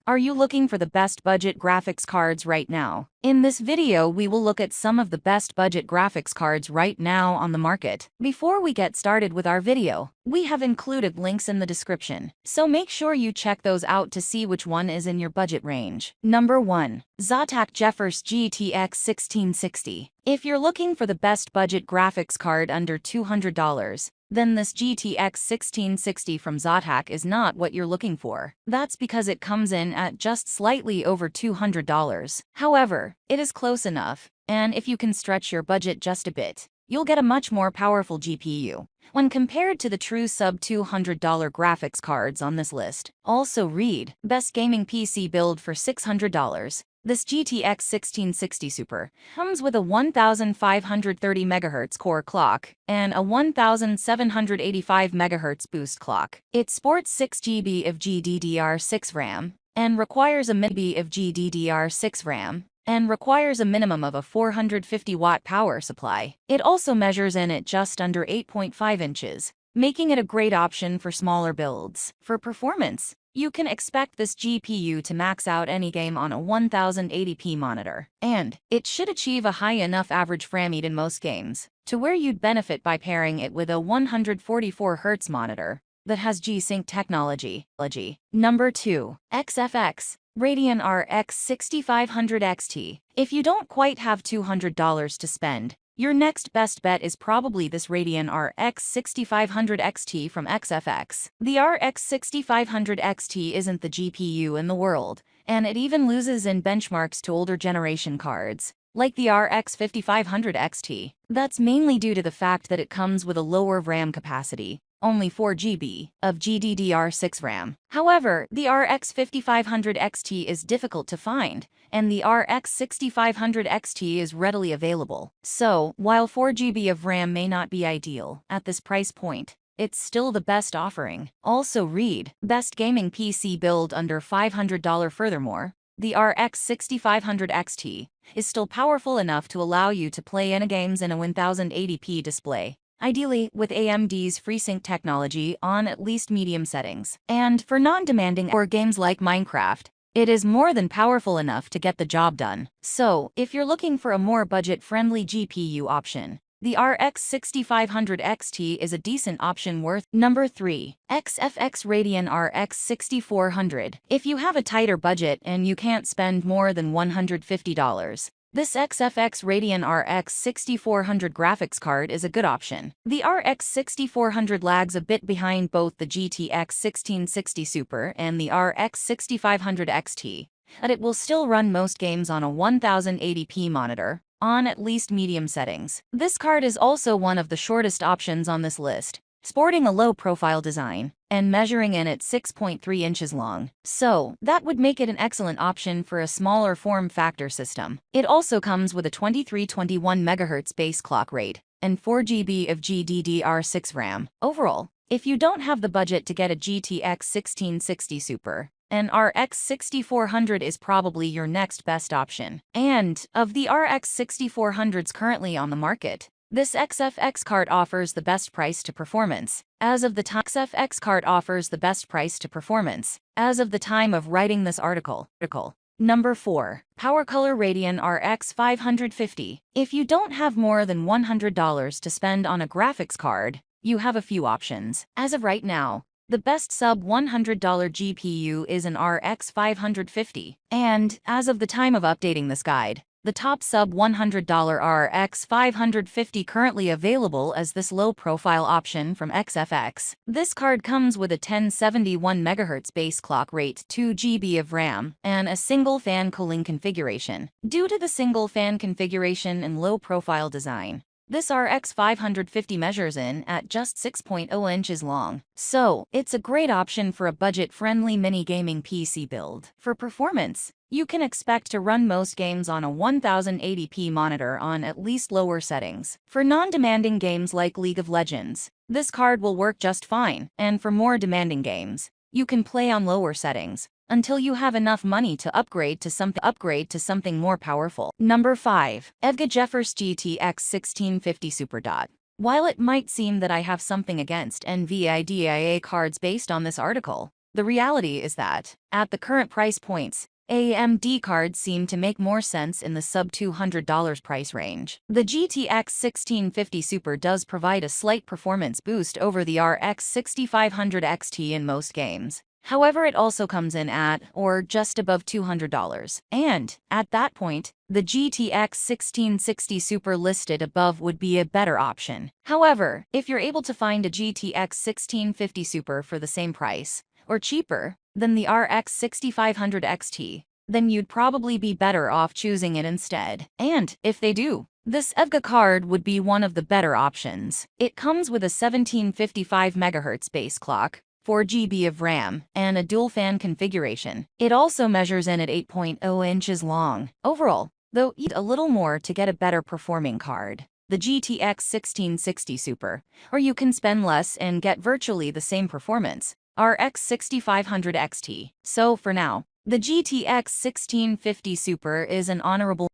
Are you looking for the best budget graphics cards right now? In this video, we will look at some of the best budget graphics cards right now on the market. Before we get started with our video, we have included links in the description, so make sure you check those out to see which one is in your budget range. Number 1. ZOTAC GeForce GTX 1660. If you're looking for the best budget graphics card under $200, then this GTX 1660 from Zotac is not what you're looking for. That's because it comes in at just slightly over $200. However, it is close enough, and if you can stretch your budget just a bit, you'll get a much more powerful GPU when compared to the true sub-$200 graphics cards on this list. Also read, best gaming PC build for $600. This GTX 1660 Super comes with a 1530 MHz core clock and a 1785 MHz boost clock. It sports 6 GB of GDDR6 RAM and requires a MB of GDDR6 RAM and requires a minimum of a 450-watt power supply. It also measures in at just under 8.5 inches, making it a great option for smaller builds. For performance, you can expect this GPU to max out any game on a 1080p monitor, and it should achieve a high enough average frame rate in most games to where you'd benefit by pairing it with a 144Hz monitor that has G-Sync technology. Number 2. XFX Radeon RX 6500 XT. If you don't quite have $200 to spend, your next best bet is probably this Radeon RX 6500 XT from XFX. The RX 6500 XT isn't the GPU in the world, and it even loses in benchmarks to older generation cards, like the RX 5500 XT. That's mainly due to the fact that it comes with a lower RAM capacity, only 4 GB of GDDR6 RAM. However, the RX 5500 XT is difficult to find, and the RX 6500 XT is readily available. So, while 4 GB of RAM may not be ideal at this price point, it's still the best offering. Also read, best gaming PC build under $500. Furthermore, the RX 6500 XT is still powerful enough to allow you to play any games in a 1080p display, ideally with AMD's FreeSync technology on at least medium settings. And for non-demanding or games like Minecraft, it is more than powerful enough to get the job done. So, if you're looking for a more budget-friendly GPU option, the RX 6500 XT is a decent option worth. Number 3. XFX Radeon RX 6400. If you have a tighter budget and you can't spend more than $150, this XFX Radeon RX 6400 graphics card is a good option. The RX 6400 lags a bit behind both the GTX 1660 Super and the RX 6500 XT, but it will still run most games on a 1080p monitor on at least medium settings. This card is also one of the shortest options on this list, sporting a low-profile design and measuring in at 6.3 inches long. So, that would make it an excellent option for a smaller form factor system. It also comes with a 2321 MHz base clock rate and 4 GB of GDDR6 RAM. Overall, if you don't have the budget to get a GTX 1660 Super, an RX 6400 is probably your next best option. And, of the RX 6400s currently on the market, this XFX card offers the best price to performance. As of the time of writing this article. Number 4. PowerColor Radeon RX 550. If you don't have more than $100 to spend on a graphics card, you have a few options. As of right now, the best sub-$100 GPU is an RX 550. And, as of the time of updating this guide, the top sub-$100 RX 550 currently available as this low-profile option from XFX. This card comes with a 1071 MHz base clock rate, 2 GB of RAM, and a single-fan cooling configuration. Due to the single-fan configuration and low-profile design, this RX 550 measures in at just 6.0 inches long. So, it's a great option for a budget-friendly mini-gaming PC build. For performance, you can expect to run most games on a 1080p monitor on at least lower settings. For non-demanding games like League of Legends, this card will work just fine, and for more demanding games, you can play on lower settings until you have enough money to upgrade to something more powerful. Number 5. EVGA GeForce GTX 1650 Super. While it might seem that I have something against NVIDIA cards based on this article, The reality is that, at the current price points, AMD cards seem to make more sense in the sub-$200 price range. The GTX 1650 Super does provide a slight performance boost over the RX 6500 XT in most games. However, it also comes in at, or just above $200. And, at that point, the GTX 1660 Super listed above would be a better option. However, if you're able to find a GTX 1650 Super for the same price, or cheaper, than the RX 6500 XT, then you'd probably be better off choosing it instead. And, if they do, this EVGA card would be one of the better options. It comes with a 1755 MHz base clock, 4 GB of RAM, and a dual-fan configuration. It also measures in at 8.0 inches long. Overall, though, eat a little more to get a better performing card. The GTX 1660 Super, or you can spend less and get virtually the same performance. RX 6500 XT. So for now, the GTX 1650 Super is an honorable